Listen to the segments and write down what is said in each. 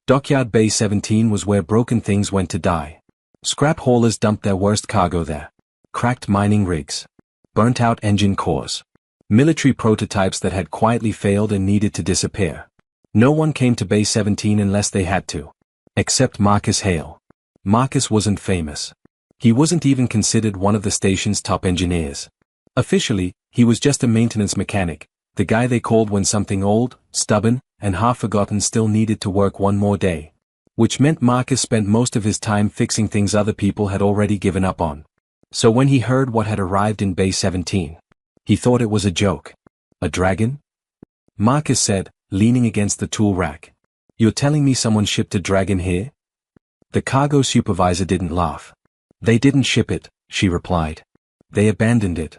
Dockyard Bay 17 was where broken things went to die. Scrap haulers dumped their worst cargo there. Cracked mining rigs. Burnt-out engine cores. Military prototypes that had quietly failed and needed to disappear. No one came to Bay 17 unless they had to. Except Marcus Hale. Marcus wasn't famous. He wasn't even considered one of the station's top engineers. Officially, he was just a maintenance mechanic, the guy they called when something old, stubborn, and half-forgotten still needed to work one more day. Which meant Marcus spent most of his time fixing things other people had already given up on. So when he heard what had arrived in Bay 17, he thought it was a joke. A dragon? Marcus said, leaning against the tool rack. You're telling me someone shipped a dragon here? The cargo supervisor didn't laugh. They didn't ship it, she replied. They abandoned it.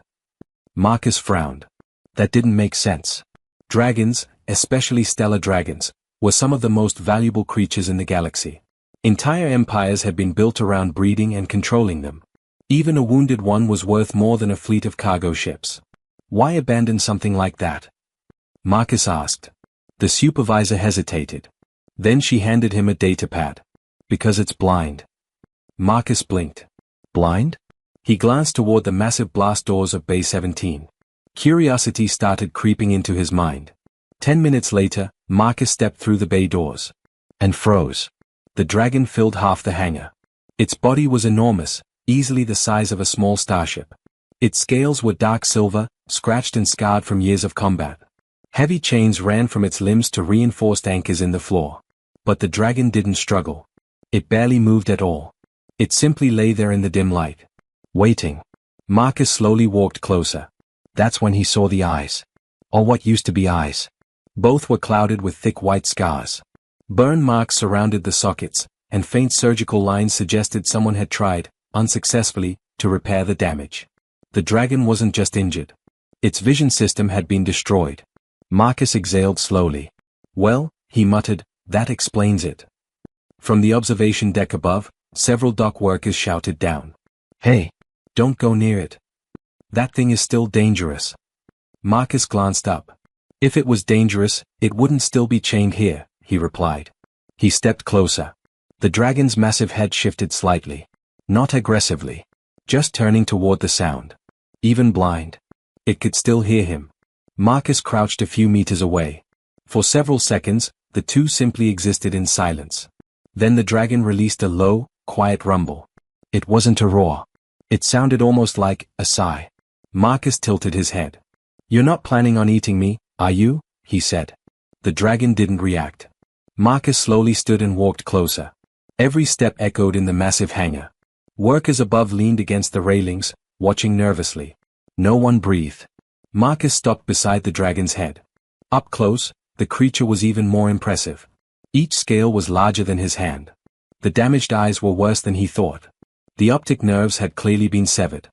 Marcus frowned. That didn't make sense. Dragons, especially stellar dragons, were some of the most valuable creatures in the galaxy. Entire empires had been built around breeding and controlling them. Even a wounded one was worth more than a fleet of cargo ships. Why abandon something like that? Marcus asked. The supervisor hesitated. Then she handed him a datapad. Because it's blind. Marcus blinked. Blind? He glanced toward the massive blast doors of Bay 17. Curiosity started creeping into his mind. 10 minutes later, Marcus stepped through the bay doors. And froze. The dragon filled half the hangar. Its body was enormous, easily the size of a small starship. Its scales were dark silver, scratched and scarred from years of combat. Heavy chains ran from its limbs to reinforced anchors in the floor. But the dragon didn't struggle. It barely moved at all. It simply lay there in the dim light. Waiting. Marcus slowly walked closer. That's when he saw the eyes. Or what used to be eyes. Both were clouded with thick white scars. Burn marks surrounded the sockets, and faint surgical lines suggested someone had tried, unsuccessfully, to repair the damage. The dragon wasn't just injured. Its vision system had been destroyed. Marcus exhaled slowly. Well, he muttered, that explains it. From the observation deck above, several dock workers shouted down. Hey! Don't go near it. That thing is still dangerous. Marcus glanced up. If it was dangerous, it wouldn't still be chained here, he replied. He stepped closer. The dragon's massive head shifted slightly. Not aggressively. Just turning toward the sound. Even blind. It could still hear him. Marcus crouched a few meters away. For several seconds, the two simply existed in silence. Then the dragon released a low, quiet rumble. It wasn't a roar. It sounded almost like a sigh. Marcus tilted his head. You're not planning on eating me, are you? He said. The dragon didn't react. Marcus slowly stood and walked closer. Every step echoed in the massive hangar. Workers above leaned against the railings, watching nervously. No one breathed. Marcus stopped beside the dragon's head. Up close, the creature was even more impressive. Each scale was larger than his hand. The damaged eyes were worse than he thought. The optic nerves had clearly been severed.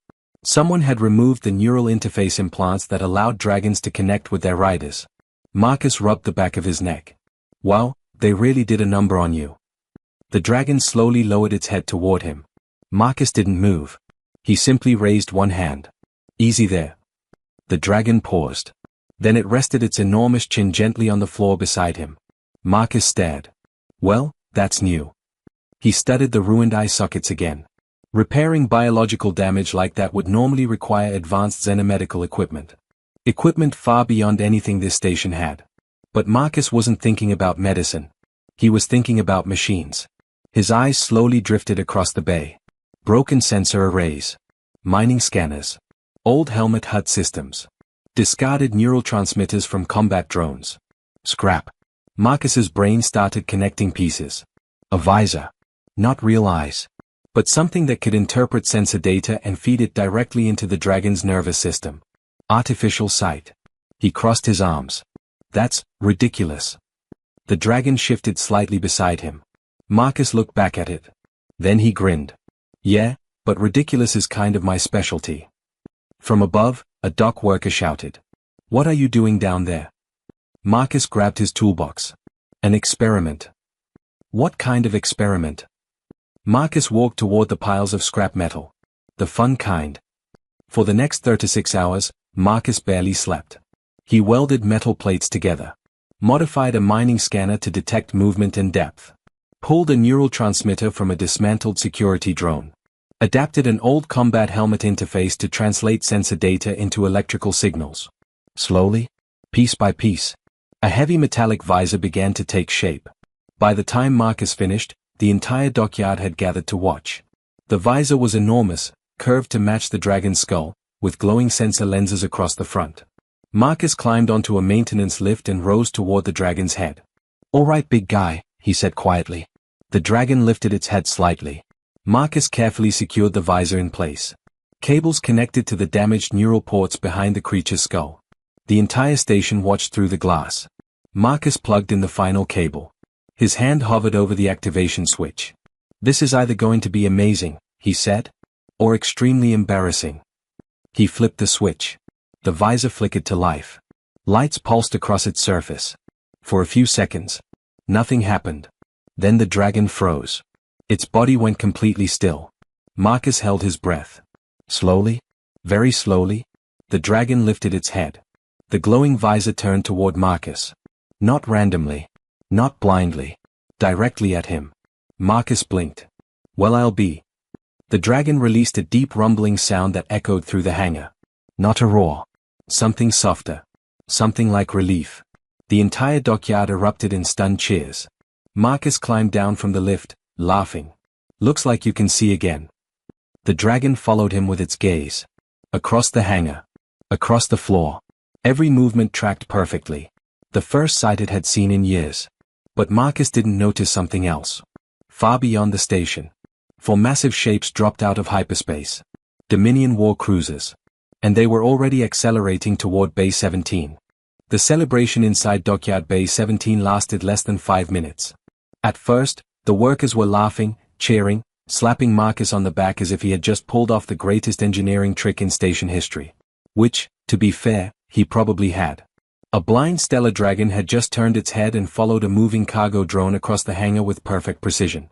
Someone had removed the neural interface implants that allowed dragons to connect with their riders. Marcus rubbed the back of his neck. Wow, they really did a number on you. The dragon slowly lowered its head toward him. Marcus didn't move. He simply raised one hand. Easy there. The dragon paused. Then it rested its enormous chin gently on the floor beside him. Marcus stared. Well, that's new. He studied the ruined eye sockets again. Repairing biological damage like that would normally require advanced xenomedical equipment. Equipment far beyond anything this station had. But Marcus wasn't thinking about medicine. He was thinking about machines. His eyes slowly drifted across the bay. Broken sensor arrays. Mining scanners. Old helmet HUD systems. Discarded neural transmitters from combat drones. Scrap. Marcus's brain started connecting pieces. A visor. Not real eyes. But something that could interpret sensor data and feed it directly into the dragon's nervous system. Artificial sight. He crossed his arms. That's ridiculous. The dragon shifted slightly beside him. Marcus looked back at it. Then he grinned. Yeah, but ridiculous is kind of my specialty. From above, a dock worker shouted. What are you doing down there? Marcus grabbed his toolbox. An experiment. What kind of experiment? Marcus walked toward the piles of scrap metal. The fun kind. For the next 36 hours, Marcus barely slept. He welded metal plates together. Modified a mining scanner to detect movement and depth. pulled a neural transmitter from a dismantled security drone, adapted an old combat helmet interface to translate sensor data into electrical signals. Slowly, piece by piece, a heavy metallic visor began to take shape. By the time Marcus finished, the entire dockyard had gathered to watch. The visor was enormous, curved to match the dragon's skull, with glowing sensor lenses across the front. Marcus climbed onto a maintenance lift and rose toward the dragon's head. "All right, big guy," he said quietly. The dragon lifted its head slightly. Marcus carefully secured the visor in place. Cables connected to the damaged neural ports behind the creature's skull. The entire station watched through the glass. Marcus plugged in the final cable. His hand hovered over the activation switch. "This is either going to be amazing," he said, "or extremely embarrassing." He flipped the switch. The visor flickered to life. Lights pulsed across its surface. For a few seconds, nothing happened. Then the dragon froze. Its body went completely still. Marcus held his breath. Slowly, very slowly, the dragon lifted its head. The glowing visor turned toward Marcus. Not randomly. Not blindly. Directly at him. Marcus blinked. "Well, I'll be." The dragon released a deep rumbling sound that echoed through the hangar. Not a roar. Something softer. Something like relief. The entire dockyard erupted in stunned cheers. Marcus climbed down from the lift, laughing. "Looks like you can see again." The dragon followed him with its gaze. Across the hangar. Across the floor. Every movement tracked perfectly. The first sight it had seen in years. But Marcus didn't notice something else. Far beyond the station. Four massive shapes dropped out of hyperspace. Dominion war cruisers. And they were already accelerating toward Bay 17. The celebration inside Dockyard Bay 17 lasted less than 5 minutes. At first, the workers were laughing, cheering, slapping Marcus on the back as if he had just pulled off the greatest engineering trick in station history. Which, to be fair, he probably had. A blind stellar dragon had just turned its head and followed a moving cargo drone across the hangar with perfect precision.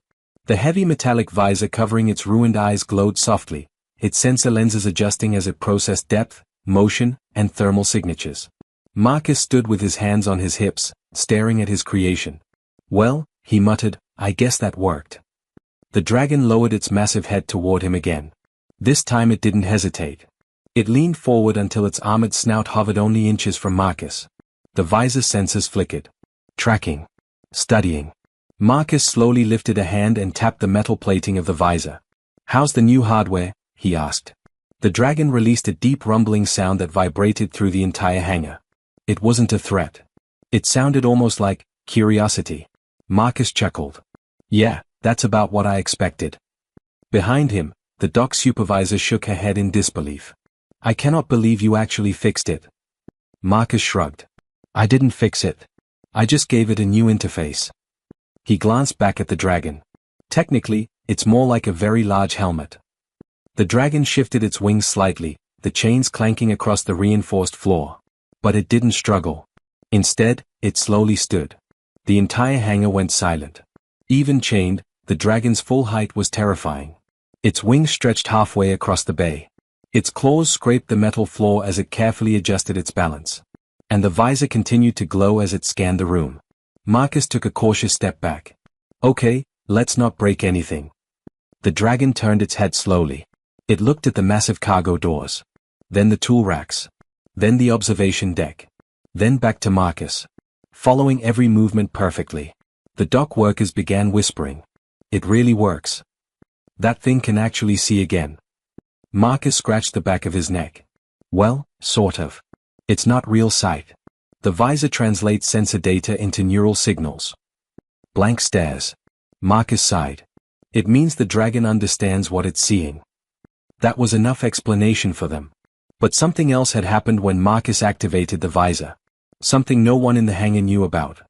The heavy metallic visor covering its ruined eyes glowed softly, its sensor lenses adjusting as it processed depth, motion, and thermal signatures. Marcus stood with his hands on his hips, staring at his creation. "Well," he muttered, "I guess that worked." The dragon lowered its massive head toward him again. This time it didn't hesitate. It leaned forward until its armored snout hovered only inches from Marcus. The visor sensors flickered. Tracking. Studying. Marcus slowly lifted a hand and tapped the metal plating of the visor. "How's the new hardware?" he asked. The dragon released a deep rumbling sound that vibrated through the entire hangar. It wasn't a threat. It sounded almost like curiosity. Marcus chuckled. "Yeah, that's about what I expected." Behind him, the dock supervisor shook her head in disbelief. "I cannot believe you actually fixed it." Marcus shrugged. "I didn't fix it. I just gave it a new interface." He glanced back at the dragon. "Technically, it's more like a very large helmet." The dragon shifted its wings slightly, the chains clanking across the reinforced floor. But it didn't struggle. Instead, it slowly stood. The entire hangar went silent. Even chained, the dragon's full height was terrifying. Its wings stretched halfway across the bay. Its claws scraped the metal floor as it carefully adjusted its balance. And the visor continued to glow as it scanned the room. Marcus took a cautious step back. "Okay, let's not break anything." The dragon turned its head slowly. It looked at the massive cargo doors. Then the tool racks. Then the observation deck. Then back to Marcus. Following every movement perfectly. The dock workers began whispering. "It really works. That thing can actually see again." Marcus scratched the back of his neck. "Well, sort of. It's not real sight. The visor translates sensor data into neural signals." Blank stares. Marcus sighed. "It means the dragon understands what it's seeing." That was enough explanation for them. But something else had happened when Marcus activated the visor. Something no one in the hangar knew about.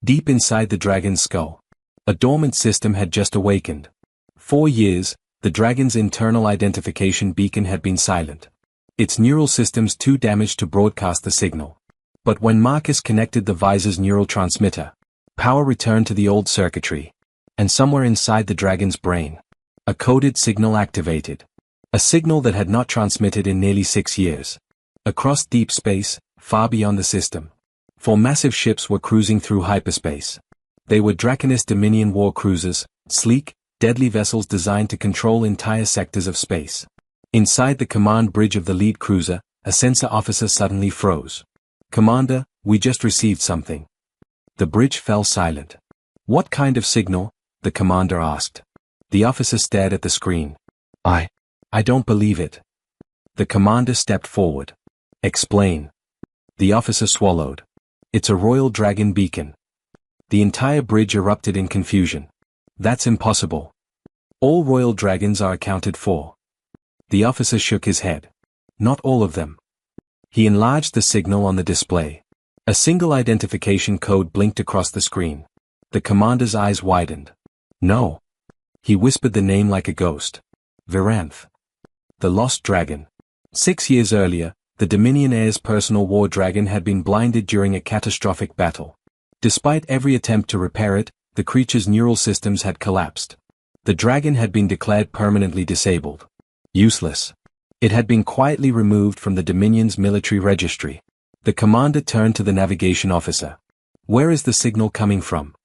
Deep inside the dragon's skull, a dormant system had just awakened. 4 years, the dragon's internal identification beacon had been silent. Its neural systems too damaged to broadcast the signal. But when Marcus connected the visor's neural transmitter, power returned to the old circuitry. And somewhere inside the dragon's brain, a coded signal activated. A signal that had not transmitted in nearly 6 years. Across deep space, far beyond the system. 4 massive ships were cruising through hyperspace. They were Draconis Dominion war cruisers, sleek, deadly vessels designed to control entire sectors of space. Inside the command bridge of the lead cruiser, a sensor officer suddenly froze. "Commander, we just received something." The bridge fell silent. "What kind of signal?" the commander asked. The officer stared at the screen. I don't believe it." The commander stepped forward. "Explain." The officer swallowed. "It's a Royal Dragon beacon." The entire bridge erupted in confusion. "That's impossible. All Royal Dragons are accounted for." The officer shook his head. "Not all of them." He enlarged the signal on the display. A single identification code blinked across the screen. The commander's eyes widened. "No." He whispered the name like a ghost. "Viranth. The Lost Dragon." 6 years earlier, the Dominion heir's personal war dragon had been blinded during a catastrophic battle. Despite every attempt to repair it, the creature's neural systems had collapsed. The dragon had been declared permanently disabled. Useless. It had been quietly removed from the Dominion's military registry. The commander turned to the navigation officer. "Where is the signal coming from?"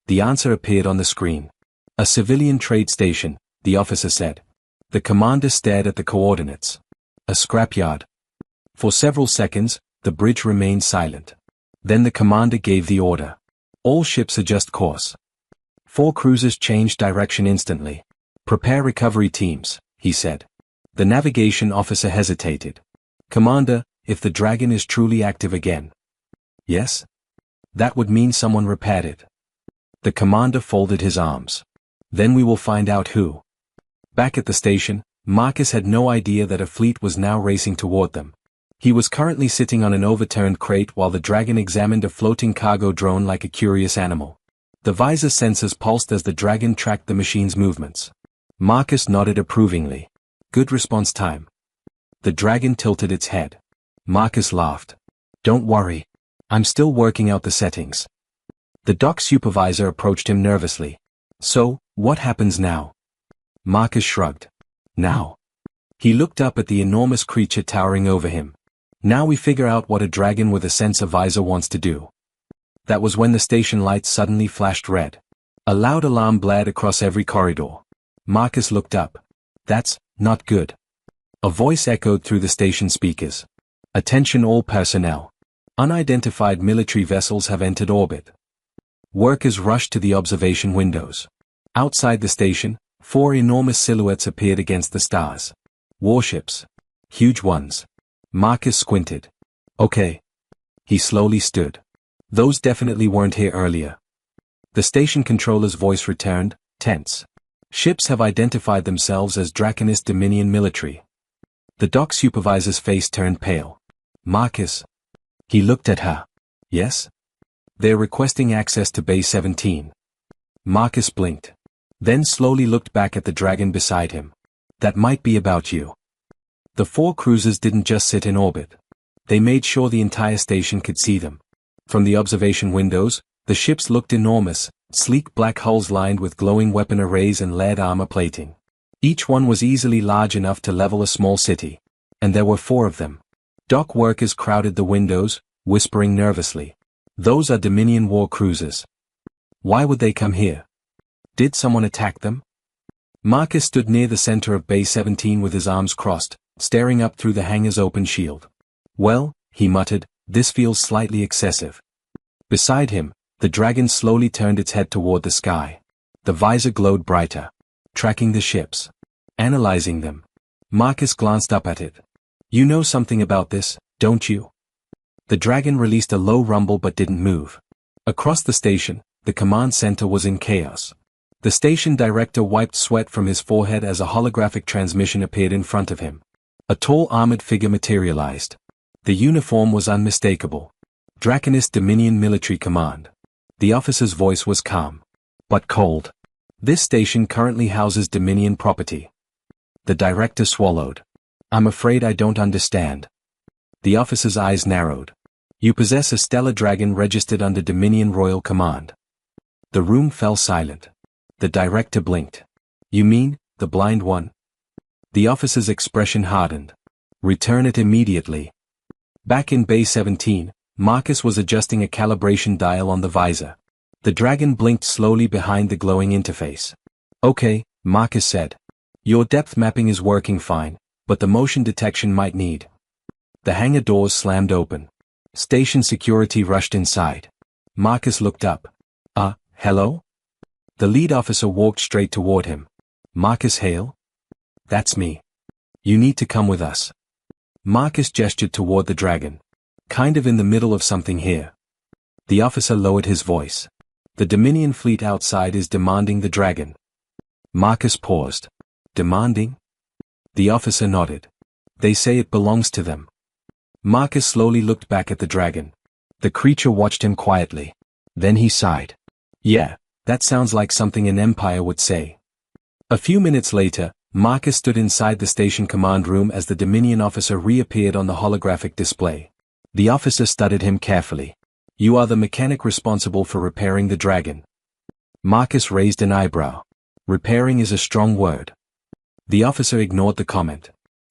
The answer appeared on the screen. "A civilian trade station," the officer said. The commander stared at the coordinates. "A scrapyard." For several seconds, the bridge remained silent. Then the commander gave the order. "All ships adjust course." 4 cruisers changed direction instantly. "Prepare recovery teams," he said. The navigation officer hesitated. "Commander, if the dragon is truly active again." "Yes?" "That would mean someone repaired it." The commander folded his arms. "Then we will find out who." Back at the station, Marcus had no idea that a fleet was now racing toward them. He was currently sitting on an overturned crate while the dragon examined a floating cargo drone like a curious animal. The visor sensors pulsed as the dragon tracked the machine's movements. Marcus nodded approvingly. "Good response time." The dragon tilted its head. Marcus laughed. "Don't worry. I'm still working out the settings." The dock supervisor approached him nervously. "So, what happens now?" Marcus shrugged. "Now." He looked up at the enormous creature towering over him. "Now we figure out what a dragon with a sensor visor wants to do." That was when the station lights suddenly flashed red. A loud alarm blared across every corridor. Marcus looked up. "That's not good." A voice echoed through the station speakers. "Attention all personnel. Unidentified military vessels have entered orbit." Workers rushed to the observation windows. Outside the station, 4 enormous silhouettes appeared against the stars. Warships. Huge ones. Marcus squinted. "Okay." He slowly stood. "Those definitely weren't here earlier." The station controller's voice returned, tense. "Ships have identified themselves as Draconis Dominion military." The dock supervisor's face turned pale. "Marcus." He looked at her. "Yes?" "They're requesting access to Bay 17. Marcus blinked. Then slowly looked back at the dragon beside him. "That might be about you." The 4 cruisers didn't just sit in orbit. They made sure the entire station could see them. From the observation windows, the ships looked enormous, sleek black hulls lined with glowing weapon arrays and layered armor plating. Each one was easily large enough to level a small city. And there were 4 of them. Dock workers crowded the windows, whispering nervously. "Those are Dominion war cruisers. Why would they come here? Did someone attack them?" Marcus stood near the center of Bay 17 with his arms crossed, staring up through the hangar's open shield. "Well," he muttered, "this feels slightly excessive." Beside him, the dragon slowly turned its head toward the sky. The visor glowed brighter. Tracking the ships. Analyzing them. Marcus glanced up at it. "You know something about this, don't you?" The dragon released a low rumble but didn't move. Across the station, the command center was in chaos. The station director wiped sweat from his forehead as a holographic transmission appeared in front of him. A tall armored figure materialized. The uniform was unmistakable. Draconis Dominion Military Command. The officer's voice was calm. But cold. "This station currently houses Dominion property." The director swallowed. "I'm afraid I don't understand." The officer's eyes narrowed. "You possess a stellar dragon registered under Dominion Royal Command." The room fell silent. The director blinked. "You mean, the blind one?" The officer's expression hardened. "Return it immediately." Back in Bay 17, Marcus was adjusting a calibration dial on the visor. The dragon blinked slowly behind the glowing interface. Okay, Marcus said. Your depth mapping is working fine, but the motion detection might need. The hangar doors slammed open. Station security rushed inside. Marcus looked up. Hello? The lead officer walked straight toward him. Marcus Hale? That's me. You need to come with us. Marcus gestured toward the dragon. Kind of in the middle of something here. The officer lowered his voice. The Dominion fleet outside is demanding the dragon. Marcus paused. Demanding? The officer nodded. They say it belongs to them. Marcus slowly looked back at the dragon. The creature watched him quietly. Then he sighed. Yeah, that sounds like something an empire would say. A few minutes later, Marcus stood inside the station command room as the Dominion officer reappeared on the holographic display. The officer studied him carefully. You are the mechanic responsible for repairing the dragon. Marcus raised an eyebrow. Repairing is a strong word. The officer ignored the comment.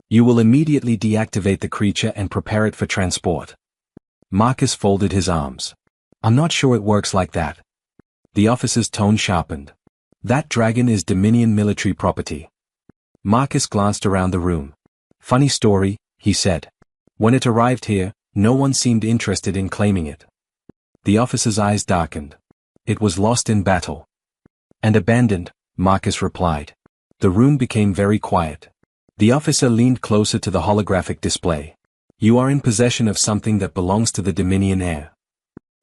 You will immediately deactivate the creature and prepare it for transport. Marcus folded his arms. I'm not sure it works like that. The officer's tone sharpened. That dragon is Dominion military property. Marcus glanced around the room. Funny story, he said. When it arrived here, no one seemed interested in claiming it. The officer's eyes darkened. It was lost in battle. And abandoned, Marcus replied. The room became very quiet. The officer leaned closer to the holographic display. You are in possession of something that belongs to the Dominion heir.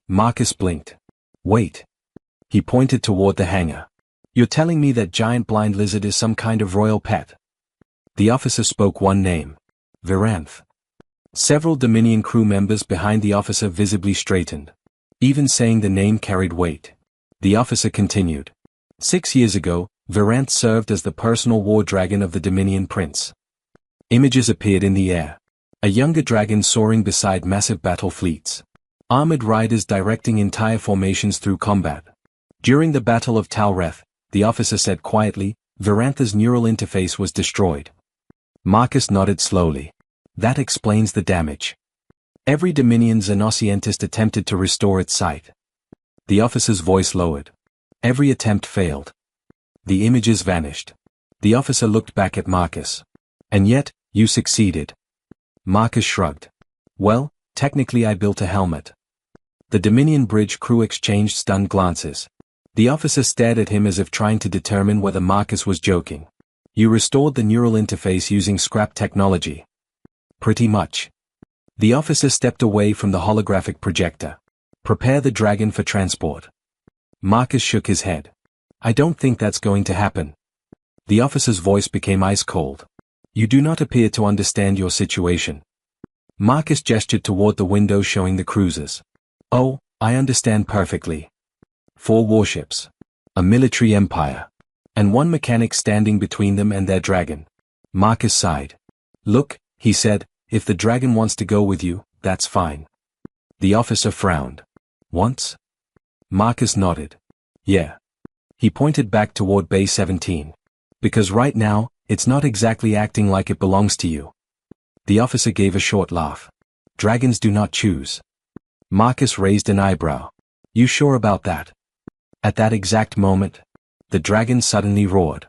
Marcus blinked. Wait. He pointed toward the hangar. You're telling me that giant blind lizard is some kind of royal pet? The officer spoke one name. Viranth. Several Dominion crew members behind the officer visibly straightened. Even saying the name carried weight. The officer continued. 6 years ago, Viranth served as the personal war dragon of the Dominion prince. Images appeared in the air. A younger dragon soaring beside massive battle fleets. Armored riders directing entire formations through combat. During the Battle of Talreth, the officer said quietly, Virantha's neural interface was destroyed. Marcus nodded slowly. That explains the damage. Every Dominion xenoscientist attempted to restore its sight. The officer's voice lowered. Every attempt failed. The images vanished. The officer looked back at Marcus. And yet, you succeeded. Marcus shrugged. Well, technically I built a helmet. The Dominion bridge crew exchanged stunned glances. The officer stared at him as if trying to determine whether Marcus was joking. You restored the neural interface using scrap technology. Pretty much. The officer stepped away from the holographic projector. Prepare the dragon for transport. Marcus shook his head. I don't think that's going to happen. The officer's voice became ice cold. You do not appear to understand your situation. Marcus gestured toward the window showing the cruisers. Oh, I understand perfectly. 4 warships. A military empire. And 1 mechanic standing between them and their dragon. Marcus sighed. Look, he said, if the dragon wants to go with you, that's fine. The officer frowned. Wants? Marcus nodded. Yeah. He pointed back toward Bay 17. Because right now, it's not exactly acting like it belongs to you. The officer gave a short laugh. Dragons do not choose. Marcus raised an eyebrow. You sure about that? At that exact moment, the dragon suddenly roared.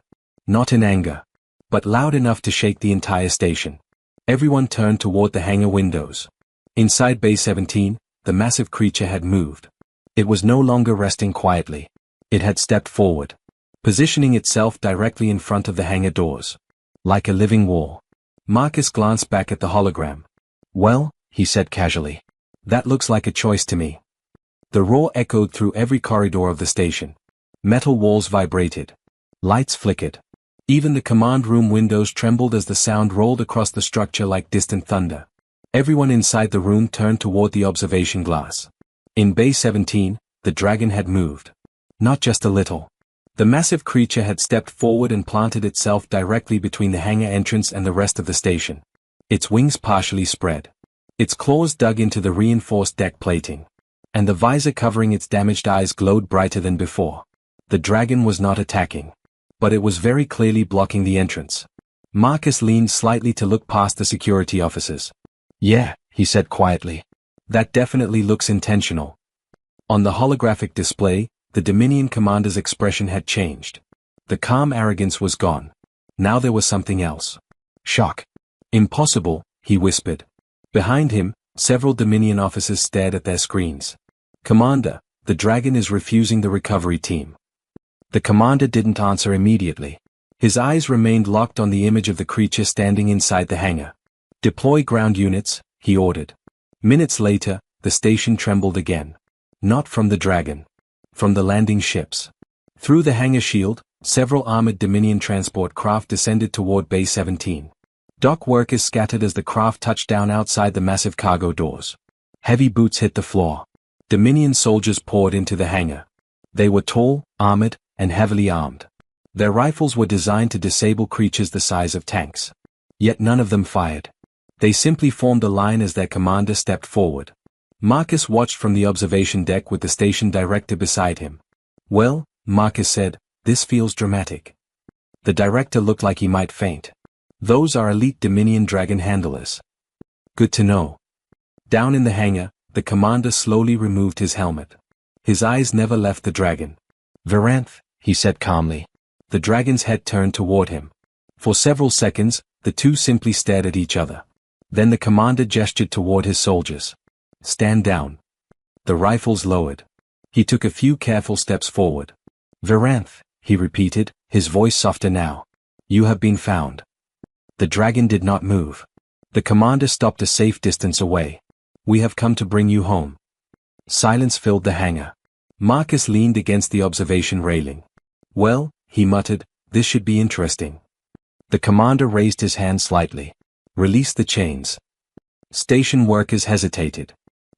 Not in anger, but loud enough to shake the entire station. Everyone turned toward the hangar windows. Inside Bay 17, the massive creature had moved. It was no longer resting quietly. It had stepped forward, positioning itself directly in front of the hangar doors. Like a living wall. Marcus glanced back at the hologram. Well, he said casually. That looks like a choice to me. The roar echoed through every corridor of the station. Metal walls vibrated. Lights flickered. Even the command room windows trembled as the sound rolled across the structure like distant thunder. Everyone inside the room turned toward the observation glass. In Bay 17, the dragon had moved. Not just a little. The massive creature had stepped forward and planted itself directly between the hangar entrance and the rest of the station. Its wings partially spread. Its claws dug into the reinforced deck plating. And the visor covering its damaged eyes glowed brighter than before. The dragon was not attacking. But it was very clearly blocking the entrance. Marcus leaned slightly to look past the security officers. Yeah, he said quietly. That definitely looks intentional. On the holographic display, The Dominion commander's expression had changed. The calm arrogance was gone. Now there was something else. Shock. Impossible, he whispered. Behind him, several Dominion officers stared at their screens. Commander, the dragon is refusing the recovery team. The commander didn't answer immediately. His eyes remained locked on the image of the creature standing inside the hangar. Deploy ground units, he ordered. Minutes later, the station trembled again. Not from the dragon. From the landing ships. Through the hangar shield, several armored Dominion transport craft descended toward Bay 17. Dock workers scattered as the craft touched down outside the massive cargo doors. Heavy boots hit the floor. Dominion soldiers poured into the hangar. They were tall, armored, and heavily armed. Their rifles were designed to disable creatures the size of tanks. Yet none of them fired. They simply formed a line as their commander stepped forward. Marcus watched from the observation deck with the station director beside him. Well, Marcus said, this feels dramatic. The director looked like he might faint. Those are elite Dominion dragon handlers. Good to know. Down in the hangar, the commander slowly removed his helmet. His eyes never left the dragon. Varanth, he said calmly. The dragon's head turned toward him. For several seconds, the two simply stared at each other. Then the commander gestured toward his soldiers. Stand down. The rifles lowered. He took a few careful steps forward. Varanth, he repeated, his voice softer now. You have been found. The dragon did not move. The commander stopped a safe distance away. We have come to bring you home. Silence filled the hangar. Marcus leaned against the observation railing. Well, he muttered, this should be interesting. The commander raised his hand slightly. Release the chains. Station workers hesitated.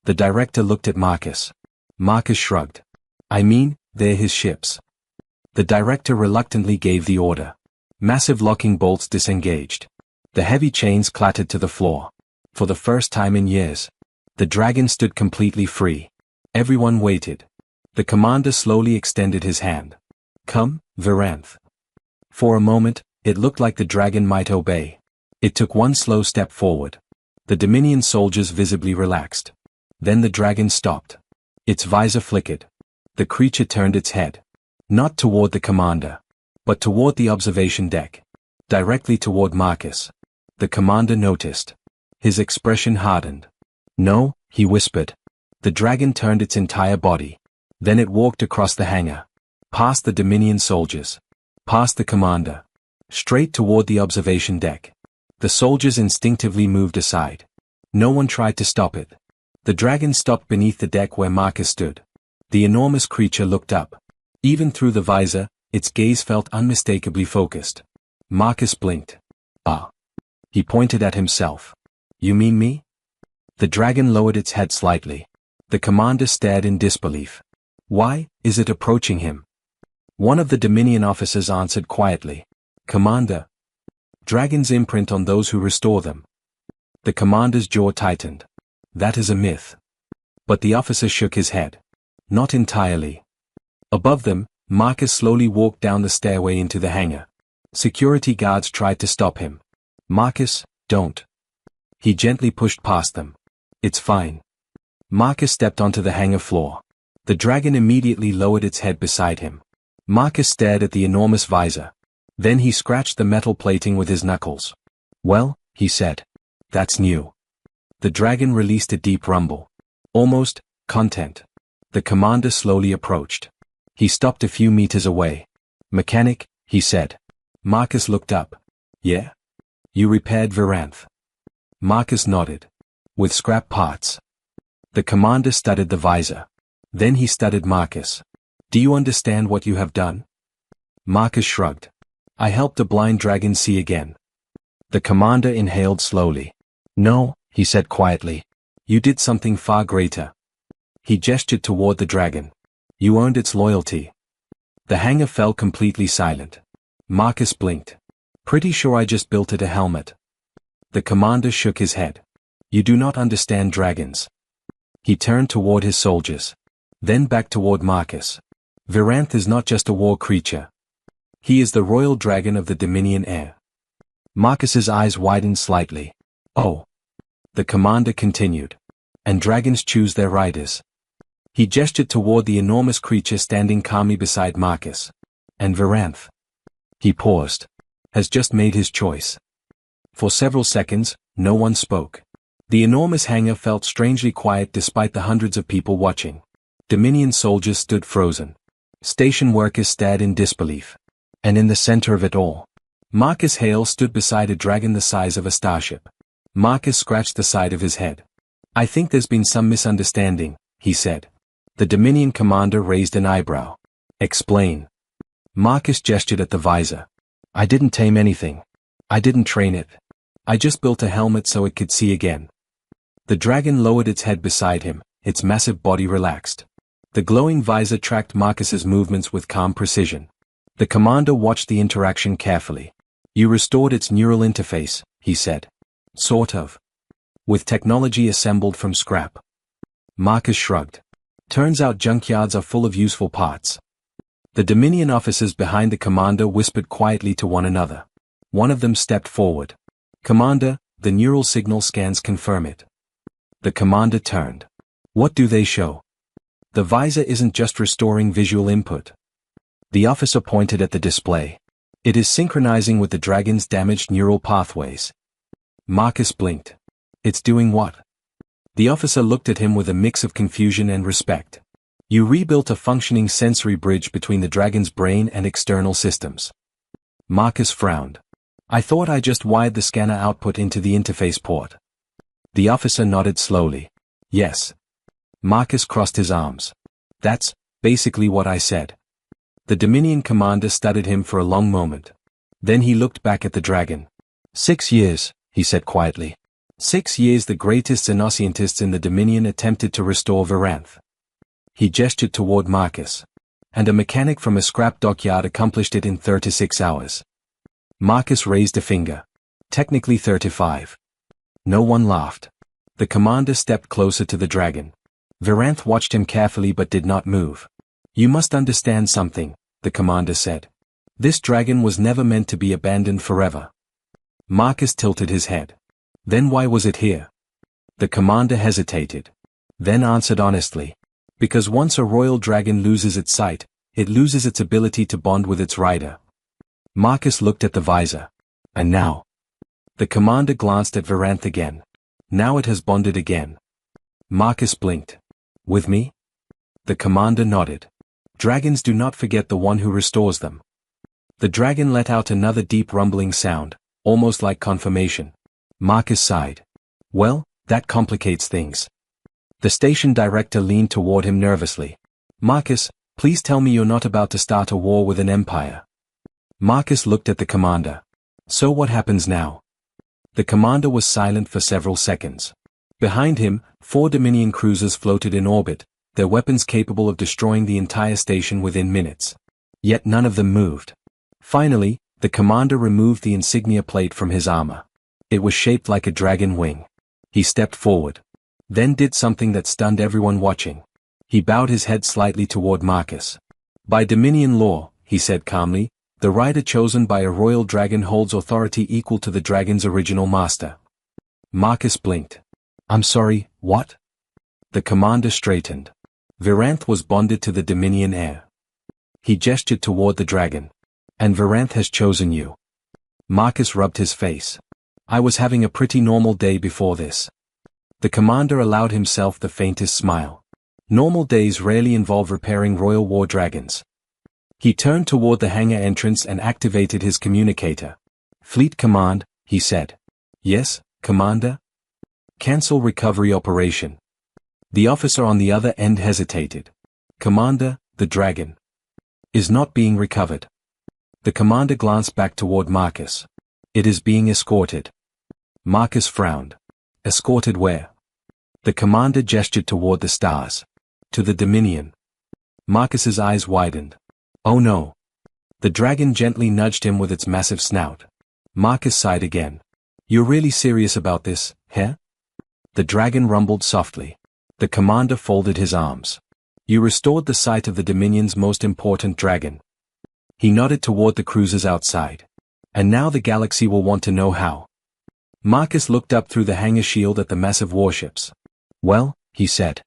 The director looked at Marcus. Marcus shrugged. I mean, they're his ships. The director reluctantly gave the order. Massive locking bolts disengaged. The heavy chains clattered to the floor. For the first time in years, the dragon stood completely free. Everyone waited. The commander slowly extended his hand. Come, Varanth. For a moment, it looked like the dragon might obey. It took one slow step forward. The Dominion soldiers visibly relaxed. Then the dragon stopped. Its visor flickered. The creature turned its head. Not toward the commander, but toward the observation deck. Directly toward Marcus. The commander noticed. His expression hardened. No, he whispered. The dragon turned its entire body. Then it walked across the hangar. Past the Dominion soldiers. Past the commander. Straight toward the observation deck. The soldiers instinctively moved aside. No one tried to stop it. The dragon stopped beneath the deck where Marcus stood. The enormous creature looked up. Even through the visor, its gaze felt unmistakably focused. Marcus blinked. Ah. He pointed at himself. You mean me? The dragon lowered its head slightly. The commander stared in disbelief. Why, is it approaching him? One of the Dominion officers answered quietly. Commander. Dragons imprint on those who restore them. The commander's jaw tightened. That is a myth. But the officer shook his head. Not entirely. Above them, Marcus slowly walked down the stairway into the hangar. Security guards tried to stop him. Marcus, don't. He gently pushed past them. It's fine. Marcus stepped onto the hangar floor. The dragon immediately lowered its head beside him. Marcus stared at the enormous visor. Then he scratched the metal plating with his knuckles. Well, he said. That's new. The dragon released a deep rumble. Almost, content. The commander slowly approached. He stopped a few meters away. Mechanic, he said. Marcus looked up. Yeah? You repaired Varanth. Marcus nodded. With scrap parts. The commander studied the visor. Then he studied Marcus. Do you understand what you have done? Marcus shrugged. I helped a blind dragon see again. The commander inhaled slowly. No, he said quietly. You did something far greater. He gestured toward the dragon. You earned its loyalty. The hangar fell completely silent. Marcus blinked. Pretty sure I just built it a helmet. The commander shook his head. You do not understand dragons. He turned toward his soldiers. Then back toward Marcus. Varanth is not just a war creature. He is the royal dragon of the Dominion heir. Marcus's eyes widened slightly. Oh. The commander continued. And dragons choose their riders. He gestured toward the enormous creature standing calmly beside Marcus. And Varanth. He paused. Has just made his choice. For several seconds, no one spoke. The enormous hangar felt strangely quiet despite the hundreds of people watching. Dominion soldiers stood frozen. Station workers stared in disbelief. And in the center of it all, Marcus Hale stood beside a dragon the size of a starship. Marcus scratched the side of his head. I think there's been some misunderstanding, he said. The Dominion commander raised an eyebrow. Explain. Marcus gestured at the visor. I didn't tame anything. I didn't train it. I just built a helmet so it could see again. The dragon lowered its head beside him, its massive body relaxed. The glowing visor tracked Marcus's movements with calm precision. The commander watched the interaction carefully. You restored its neural interface, he said. Sort of. With technology assembled from scrap. Marcus shrugged. Turns out junkyards are full of useful parts. The Dominion officers behind the commander whispered quietly to one another. One of them stepped forward. Commander, the neural signal scans confirm it. The commander turned. What do they show? The visor isn't just restoring visual input. The officer pointed at the display. It is synchronizing with the dragon's damaged neural pathways. Marcus blinked. It's doing what? The officer looked at him with a mix of confusion and respect. You rebuilt a functioning sensory bridge between the dragon's brain and external systems. Marcus frowned. I thought I just wired the scanner output into the interface port. The officer nodded slowly. Yes. Marcus crossed his arms. That's basically what I said. The Dominion commander studied him for a long moment. Then he looked back at the dragon. 6 years, he said quietly. 6 years the greatest xenoscientists in the Dominion attempted to restore Varanth. He gestured toward Marcus. And a mechanic from a scrap dockyard accomplished it in 36 hours. Marcus raised a finger. Technically 35. No one laughed. The commander stepped closer to the dragon. Varanth watched him carefully but did not move. You must understand something, the commander said. This dragon was never meant to be abandoned forever. Marcus tilted his head. Then why was it here? The commander hesitated. Then answered honestly. Because once a royal dragon loses its sight, it loses its ability to bond with its rider. Marcus looked at the visor. And now? The commander glanced at Varanth again. Now it has bonded again. Marcus blinked. With me? The commander nodded. Dragons do not forget the one who restores them. The dragon let out another deep rumbling sound, almost like confirmation. Marcus sighed. Well, that complicates things. The station director leaned toward him nervously. Marcus, please tell me you're not about to start a war with an empire. Marcus looked at the commander. So what happens now? The commander was silent for several seconds. Behind him, 4 Dominion cruisers floated in orbit, their weapons capable of destroying the entire station within minutes. Yet none of them moved. Finally, the commander removed the insignia plate from his armor. It was shaped like a dragon wing. He stepped forward. Then did something that stunned everyone watching. He bowed his head slightly toward Marcus. By Dominion law, he said calmly, the rider chosen by a royal dragon holds authority equal to the dragon's original master. Marcus blinked. I'm sorry, what? The commander straightened. Varanth was bonded to the Dominion heir. He gestured toward the dragon. And Varanth has chosen you. Marcus rubbed his face. I was having a pretty normal day before this. The commander allowed himself the faintest smile. Normal days rarely involve repairing royal war dragons. He turned toward the hangar entrance and activated his communicator. Fleet Command, he said. Yes, Commander? Cancel recovery operation. The officer on the other end hesitated. Commander, the dragon is not being recovered. The commander glanced back toward Marcus. It is being escorted. Marcus frowned. Escorted where? The commander gestured toward the stars. To the Dominion. Marcus's eyes widened. Oh no. The dragon gently nudged him with its massive snout. Marcus sighed again. You're really serious about this, huh? The dragon rumbled softly. The commander folded his arms. You restored the sight of the Dominion's most important dragon. He nodded toward the cruisers outside. And now the galaxy will want to know how. Marcus looked up through the hangar shield at the massive warships. Well, he said.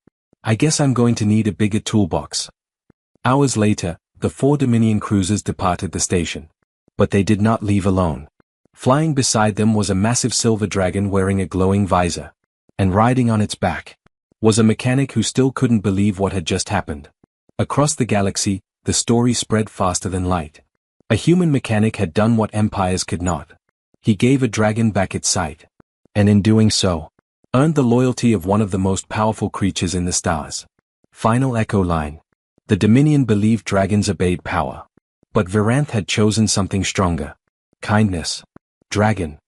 I guess I'm going to need a bigger toolbox. Hours later, the 4 Dominion cruisers departed the station. But they did not leave alone. Flying beside them was a massive silver dragon wearing a glowing visor. And riding on its back was a mechanic who still couldn't believe what had just happened. Across the galaxy, the story spread faster than light. A human mechanic had done what empires could not. He gave a dragon back its sight. And in doing so, earned the loyalty of one of the most powerful creatures in the stars. Final echo line. The Dominion believed dragons obeyed power. But Viranth had chosen something stronger. Kindness. Dragon.